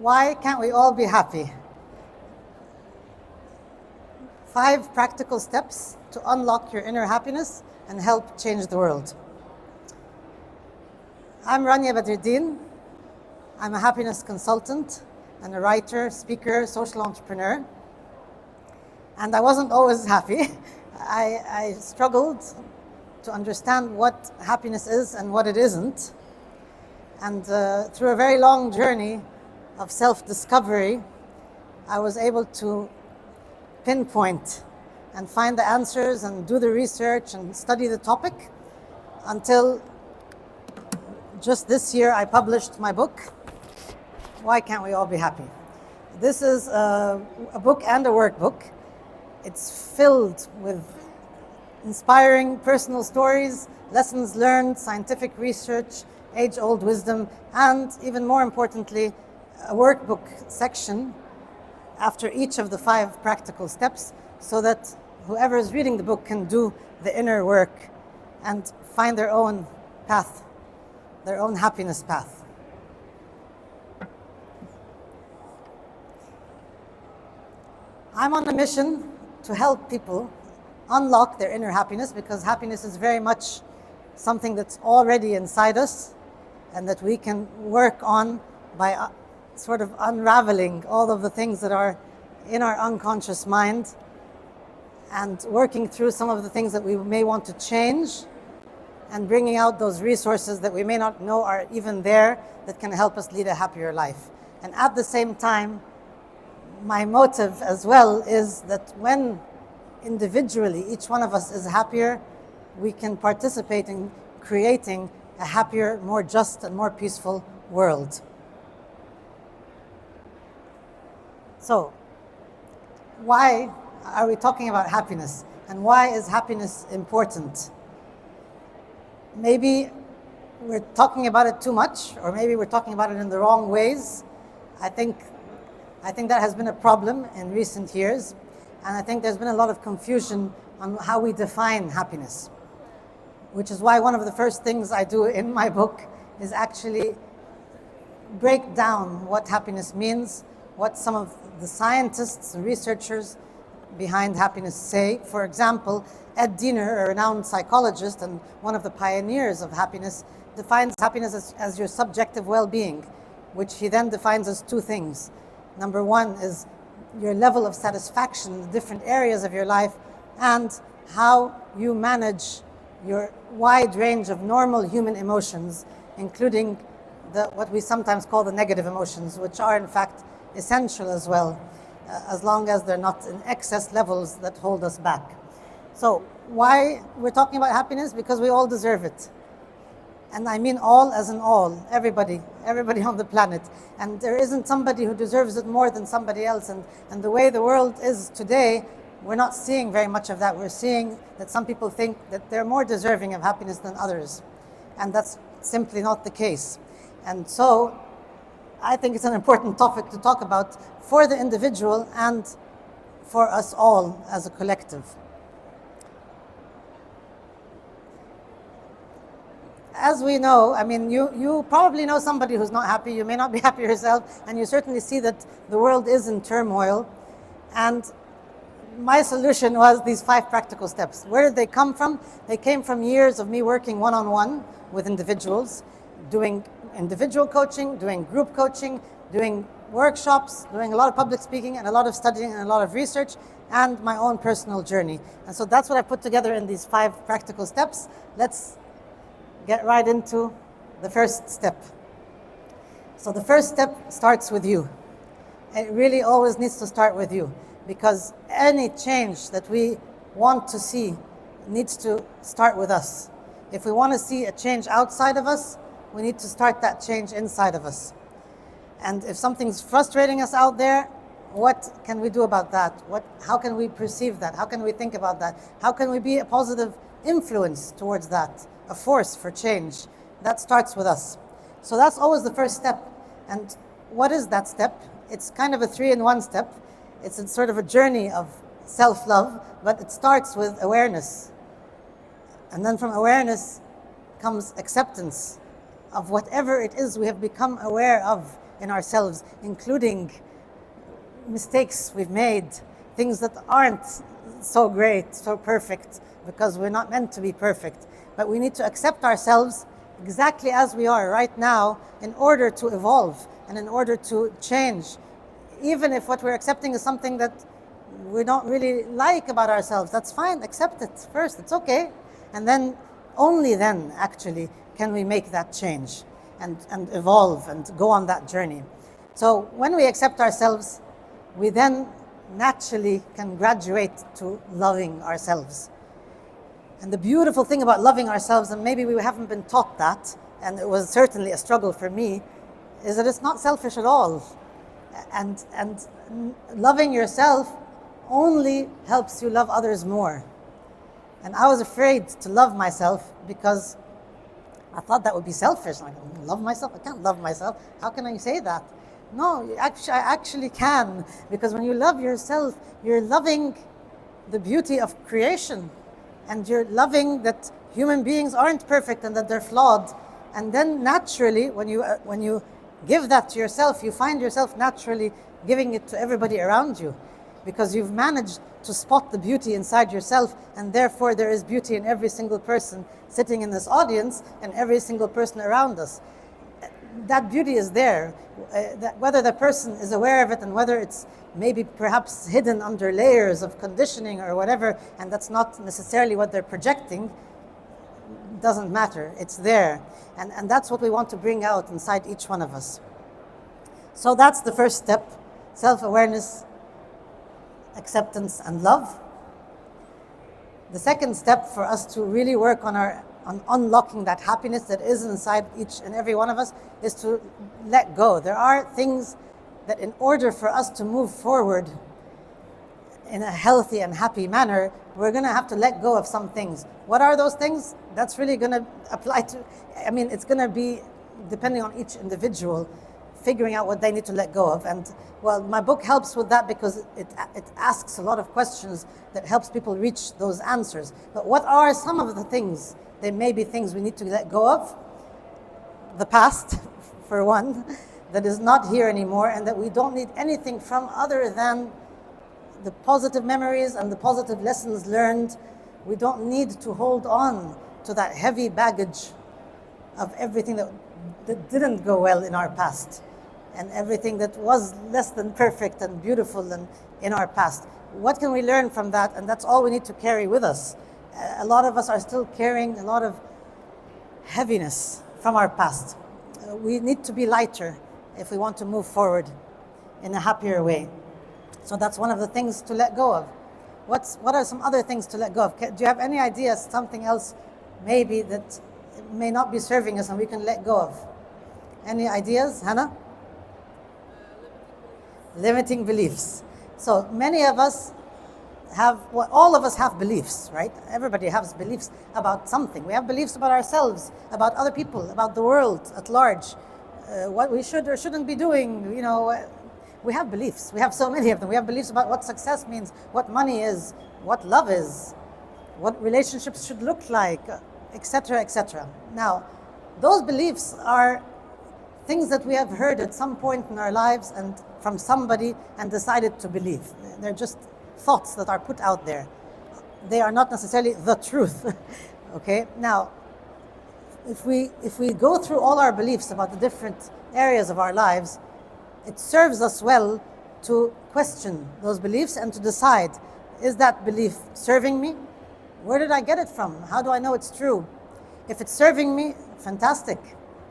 Why can't we all be happy? 5 practical steps to unlock your inner happiness and help change the world. I'm Rania Badreldin. I'm a happiness consultant and a writer, speaker, social entrepreneur. And I wasn't always happy. I struggled to understand what happiness is and what it isn't. And through a very long journey of self-discovery, I was able to pinpoint and find the answers and do the research and study the topic until just this year I published my book, Why Can't We All Be Happy? This is a book and a workbook. It's filled with inspiring personal stories, lessons learned, scientific research, age-old wisdom, and even more importantly, a workbook section after each of the 5 practical steps so that whoever is reading the book can do the inner work and find their own path, their own happiness path. I'm on a mission to help people unlock their inner happiness, because happiness is very much something that's already inside us and that we can work on by sort of unraveling all of the things that are in our unconscious mind and working through some of the things that we may want to change and bringing out those resources that we may not know are even there that can help us lead a happier life. And at the same time, my motive as well is that when individually each one of us is happier, we can participate in creating a happier, more just and more peaceful world. So, why are we talking about happiness? And why is happiness important? Maybe we're talking about it too much, or maybe we're talking about it in the wrong ways. I think that has been a problem in recent years, and I think there's been a lot of confusion on how we define happiness, which is why one of the first things I do in my book is actually break down what happiness means, what some of the scientists and researchers behind happiness say. For example, Ed Diener, a renowned psychologist and one of the pioneers of happiness, defines happiness as your subjective well-being, which he then defines as 2 things. Number 1 is your level of satisfaction in the different areas of your life and how you manage your wide range of normal human emotions, including what we sometimes call the negative emotions, which are in fact essential as well, as long as they're not in excess levels that hold us back. So why we're talking about happiness? Because we all deserve it. And I mean all as in all, everybody on the planet. And there isn't somebody who deserves it more than somebody else. And the way the world is today, we're not seeing very much of that. We're seeing that some people think that they're more deserving of happiness than others. And that's simply not the case. And so I think it's an important topic to talk about for the individual and for us all as a collective. As we know, I mean, you probably know somebody who's not happy. You may not be happy yourself, and you certainly see that the world is in turmoil. And my solution was these 5 practical steps. Where did they come from? They came from years of me working one-on-one with individuals, doing individual coaching, doing group coaching, doing workshops, doing a lot of public speaking and a lot of studying and a lot of research, and my own personal journey. And so that's what I put together in these 5 practical steps. Let's get right into the first step. So the first step starts with you. It really always needs to start with you, because any change that we want to see needs to start with us. If we want to see a change outside of us, we need to start that change inside of us. And if something's frustrating us out there, what can we do about that? How can we perceive that? How can we think about that? How can we be a positive influence towards that? A force for change. That starts with us. So that's always the first step. And what is that step? It's kind of a 3-in-1 step. It's a sort of a journey of self-love, but it starts with awareness. And then from awareness comes acceptance of whatever it is we have become aware of in ourselves, including mistakes we've made, things that aren't so great, so perfect, because we're not meant to be perfect. But we need to accept ourselves exactly as we are right now in order to evolve and in order to change. Even if what we're accepting is something that we don't really like about ourselves, that's fine, accept it first, it's okay. And then, only then, actually, can we make that change and evolve and go on that journey. So when we accept ourselves, we then naturally can graduate to loving ourselves. And the beautiful thing about loving ourselves, and maybe we haven't been taught that, and it was certainly a struggle for me, is that it's not selfish at all. And loving yourself only helps you love others more. And I was afraid to love myself because I thought that would be selfish. Like, love myself? I can't love myself. How can I say that? No, I actually can. Because when you love yourself, you're loving the beauty of creation. And you're loving that human beings aren't perfect and that they're flawed. And then naturally, when you give that to yourself, you find yourself naturally giving it to everybody around you. Because you've managed to spot the beauty inside yourself, and therefore there is beauty in every single person sitting in this audience and every single person around us. That beauty is there. Whether the person is aware of it and whether it's maybe perhaps hidden under layers of conditioning or whatever, and that's not necessarily what they're projecting, doesn't matter. It's there. And that's what we want to bring out inside each one of us. So that's the first step: self-awareness, acceptance, and love. The second step for us to really work on unlocking that happiness that is inside each and every one of us is to let go. There are things that in order for us to move forward in a healthy and happy manner, we're going to have to let go of some things. What are those things? That's really going to apply to, it's going to be depending on each individual, figuring out what they need to let go of. And well, my book helps with that because it asks a lot of questions that helps people reach those answers. But what are some of the things? There may be things we need to let go of. The past, for one, that is not here anymore, and that we don't need anything from other than the positive memories and the positive lessons learned. We don't need to hold on to that heavy baggage of everything that didn't go well in our past and everything that was less than perfect and beautiful and in our past. What can we learn from that? And that's all we need to carry with us. A lot of us are still carrying a lot of heaviness from our past. We need to be lighter if we want to move forward in a happier way. So that's one of the things to let go of. What are some other things to let go of? Do you have any ideas, something else maybe that may not be serving us and we can let go of? Any ideas, Hannah? Limiting beliefs. So many of us all of us have beliefs, right? Everybody has beliefs about something. We have beliefs about ourselves, about other people, about the world at large, what we should or shouldn't be doing. We have beliefs. We have so many of them. We have beliefs about what success means, what money is, what love is, what relationships should look like, etc., etc. Now, those beliefs are things that we have heard at some point in our lives and from somebody and decided to believe. They're just thoughts that are put out there. They are not necessarily the truth. Okay? Now, if we go through all our beliefs about the different areas of our lives, it serves us well to question those beliefs and to decide, is that belief serving me? Where did I get it from? How do I know it's true? If it's serving me, fantastic.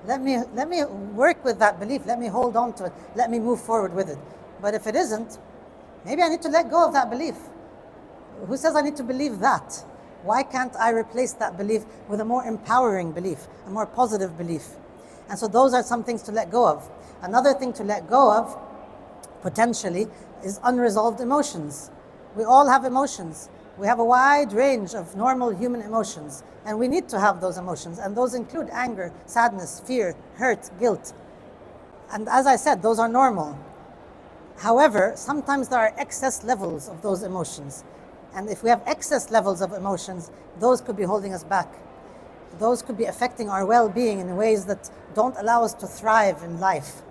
Let me work with that belief. Let me hold on to it. Let me move forward with it. But if it isn't, maybe I need to let go of that belief. Who says I need to believe that? Why can't I replace that belief with a more empowering belief, a more positive belief? And so those are some things to let go of. Another thing to let go of, potentially, is unresolved emotions. We all have emotions. We have a wide range of normal human emotions, and we need to have those emotions. And those include anger, sadness, fear, hurt, guilt. And as I said, those are normal. However, sometimes there are excess levels of those emotions. And if we have excess levels of emotions, those could be holding us back. Those could be affecting our well-being in ways that don't allow us to thrive in life.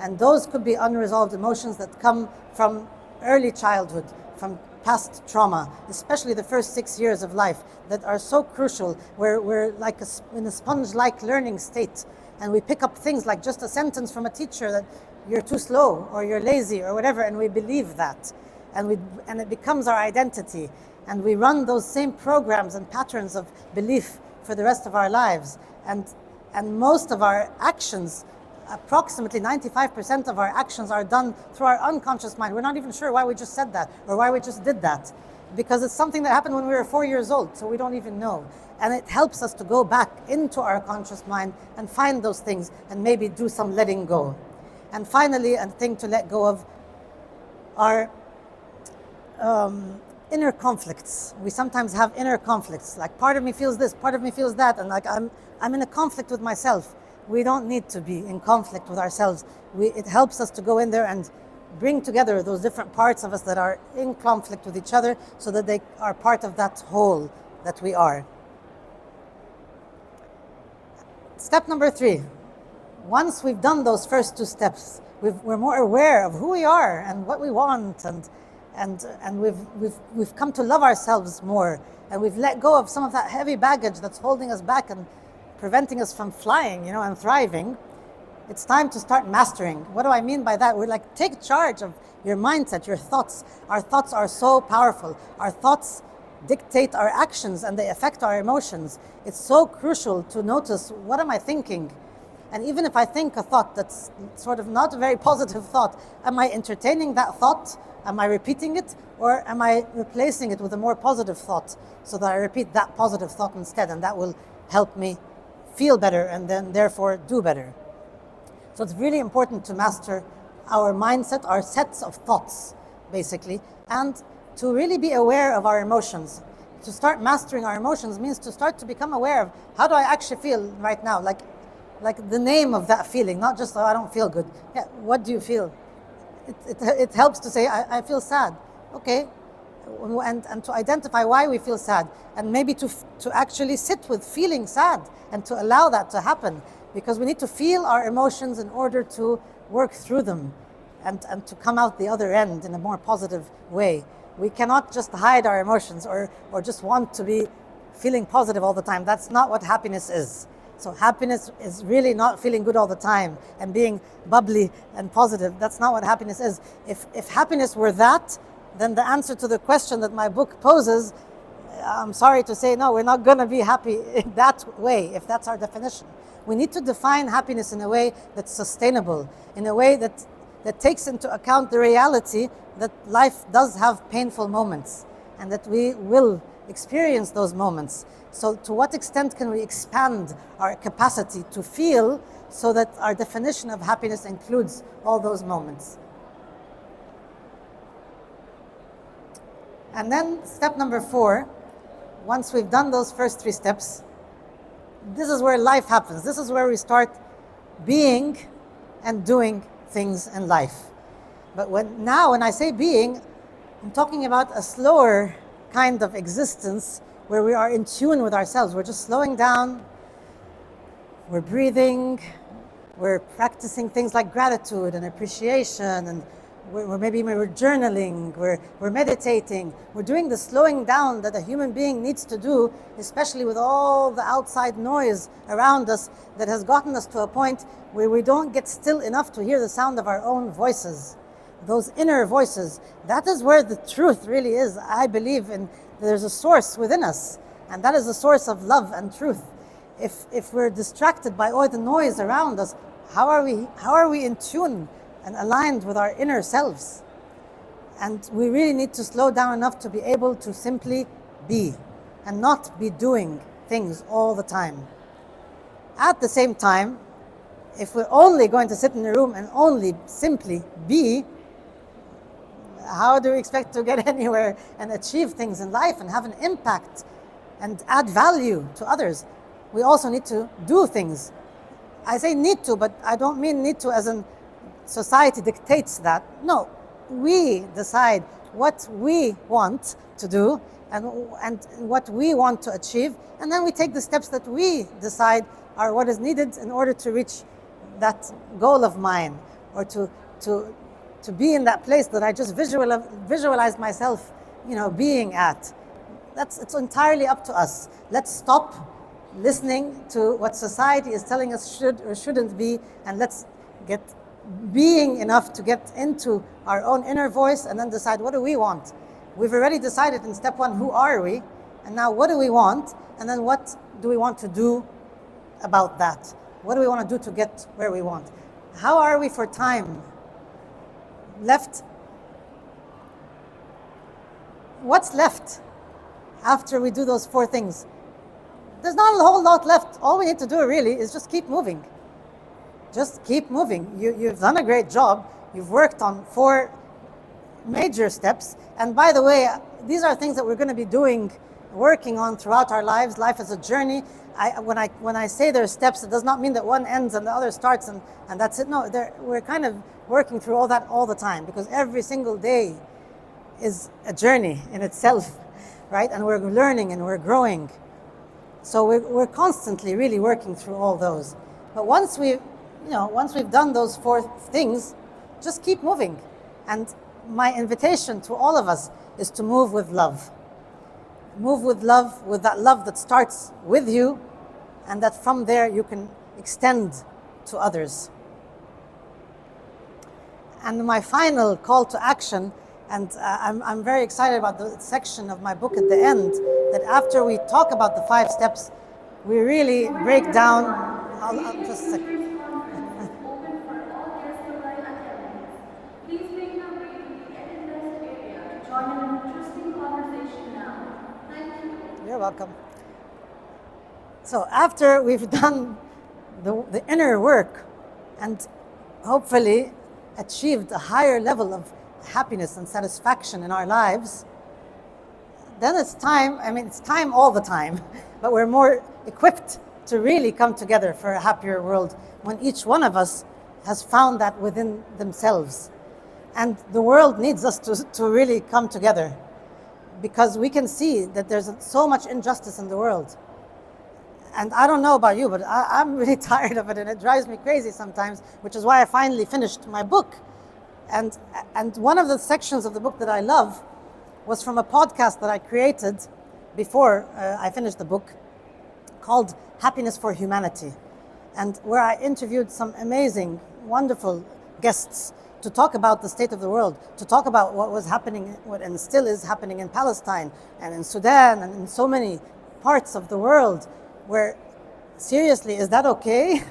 And those could be unresolved emotions that come from early childhood, from past trauma, especially the first 6 years of life, that are so crucial, where we're like in a sponge-like learning state, and we pick up things like just a sentence from a teacher that you're too slow or you're lazy or whatever, and we believe that, and it becomes our identity, and we run those same programs and patterns of belief for the rest of our lives, and most of our actions, approximately 95% of our actions, are done through our unconscious mind. We're not even sure why we just said that or why we just did that, because it's something that happened when we were 4 years old, so we don't even know. And it helps us to go back into our conscious mind and find those things and maybe do some letting go. And finally, a thing to let go of are inner conflicts. We sometimes have inner conflicts, like part of me feels this, part of me feels that, and like I'm in a conflict with myself. We don't need to be in conflict with ourselves. It helps us to go in there and bring together those different parts of us that are in conflict with each other, so that they are part of that whole that we are. Step number 3. Once we've done those first 2 steps, we're more aware of who we are and what we want, and we've come to love ourselves more, and we've let go of some of that heavy baggage that's holding us back and preventing us from flying, and thriving. It's time to start mastering. What do I mean by that? We're like, take charge of your mindset, your thoughts. Our thoughts are so powerful. Our thoughts dictate our actions and they affect our emotions. It's so crucial to notice, what am I thinking? And even if I think a thought that's sort of not a very positive thought, am I entertaining that thought? Am I repeating it? Or am I replacing it with a more positive thought, so that I repeat that positive thought instead, and that will help me feel better and then therefore do better. So it's really important to master our mindset, our sets of thoughts, basically, and to really be aware of our emotions. To start mastering our emotions means to start to become aware of, how do I actually feel right now? Like the name of that feeling, not just, oh, I don't feel good. Yeah, what do you feel? It helps to say, I feel sad. Okay, and to identify why we feel sad, and maybe to actually sit with feeling sad and to allow that to happen, because we need to feel our emotions in order to work through them and to come out the other end in a more positive way. We cannot just hide our emotions or just want to be feeling positive all the time. That's not what happiness is. So happiness is really not feeling good all the time and being bubbly and positive. That's not what happiness is. If happiness were that, then the answer to the question that my book poses, I'm sorry to say, no, we're not going to be happy in that way, if that's our definition. We need to define happiness in a way that's sustainable, in a way that takes into account the reality that life does have painful moments, and that we will experience those moments. So to what extent can we expand our capacity to feel, so that our definition of happiness includes all those moments? And then step number 4, once we've done those first 3 steps, this is where life happens. This is where we start being and doing things in life. But when I say being, I'm talking about a slower kind of existence, where we are in tune with ourselves. We're just slowing down, we're breathing, we're practicing things like gratitude and appreciation, and we're journaling, we're meditating, we're doing the slowing down that a human being needs to do, especially with all the outside noise around us that has gotten us to a point where we don't get still enough to hear the sound of our own voices. Those inner voices, that is where the truth really is. I believe there's a source within us, and that is the source of love and truth. If we're distracted by all the noise around us, how are we in tune and aligned with our inner selves? And we really need to slow down enough to be able to simply be, and not be doing things all the time. At the same time, if we're only going to sit in a room and only simply be, how do we expect to get anywhere and achieve things in life and have an impact and add value to others? We also need to do things. I say need to, but I don't mean need to as in society dictates that. No, we decide what we want to do and what we want to achieve, and then we take the steps that we decide are what is needed in order to reach that goal of mine. or to be in that place that I just visualized myself, being at. It's entirely up to us. Let's stop listening to what society is telling us should or shouldn't be, and let's get being enough to get into our own inner voice and then decide, what do we want? We've already decided in step one, who are we? And now what do we want? And then what do we want to do about that? What do we want to do to get where we want? How are we for time? Left? What's left after we do those 4 things? There's not a whole lot left. All we need to do really is just keep moving. Just keep moving. You've done a great job. You've worked on 4 major steps. And by the way, these are things that we're going to be working on throughout our lives. Life is a journey. When I say there's steps, it does not mean that one ends and the other starts and that's it. No, we're kind of working through all that all the time, because every single day is a journey in itself, right? And we're learning and we're growing. So we're constantly really working through all those. But once we've done those 4 things, just keep moving. And my invitation to all of us is to move with love. Move with love, with that love that starts with you, and that from there you can extend to others. And my final call to action, and I'm very excited about the section of my book at the end, that after we talk about the 5 steps, we really break down. I'll just a second. You're welcome. So after we've done the inner work and hopefully achieved a higher level of happiness and satisfaction in our lives, then it's time. It's time all the time, but we're more equipped to really come together for a happier world when each one of us has found that within themselves. And the world needs us to really come together, because we can see that there's so much injustice in the world. And I don't know about you, but I'm really tired of it, and it drives me crazy sometimes, which is why I finally finished my book. And one of the sections of the book that I love was from a podcast that I created before I finished the book, called Happiness for Humanity, and where I interviewed some amazing, wonderful guests to talk about the state of the world, to talk about what was happening, and still is happening in Palestine and in Sudan and in so many parts of the world, where seriously, is that okay?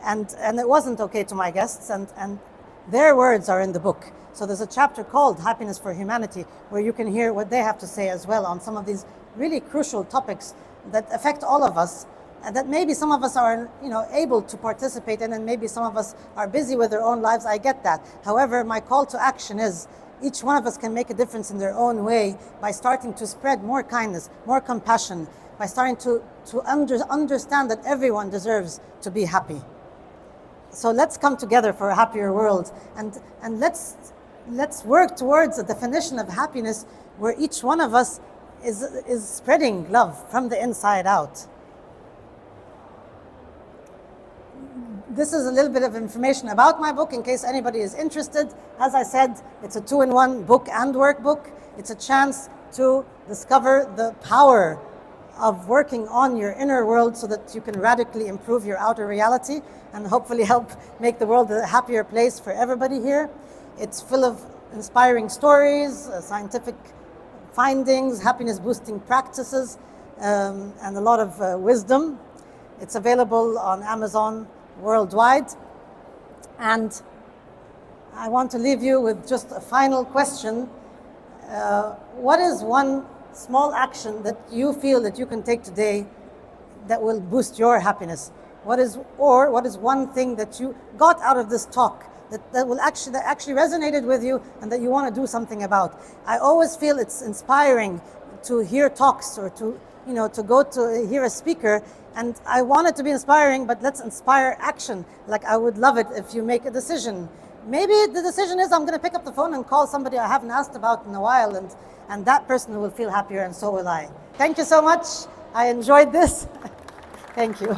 and it wasn't okay to my guests, and their words are in the book. So there's a chapter called Happiness for Humanity, where you can hear what they have to say as well on some of these really crucial topics that affect all of us, and that maybe some of us are able to participate in, and maybe some of us are busy with their own lives. I get that. However, my call to action is each one of us can make a difference in their own way by starting to spread more kindness, more compassion, by starting to understand that everyone deserves to be happy. So let's come together for a happier world, and let's work towards a definition of happiness where each one of us is spreading love from the inside out. This is a little bit of information about my book in case anybody is interested. As I said, it's a 2-in-1 book and workbook. It's a chance to discover the power of working on your inner world so that you can radically improve your outer reality and hopefully help make the world a happier place for everybody here. It's full of inspiring stories, scientific findings, happiness boosting practices, and a lot of wisdom. It's available on Amazon worldwide. And I want to leave you with just a final question. What is one small action that you feel that you can take today that will boost your happiness? What is one thing that you got out of this talk that actually resonated with you and that you want to do something about? I always feel it's inspiring to hear talks or to go to hear a speaker, and I want it to be inspiring, but let's inspire action. Like, I would love it if you make a decision. Maybe the decision is I'm going to pick up the phone and call somebody I haven't asked about in a while, and that person will feel happier, and so will I. Thank you so much. I enjoyed this. Thank you.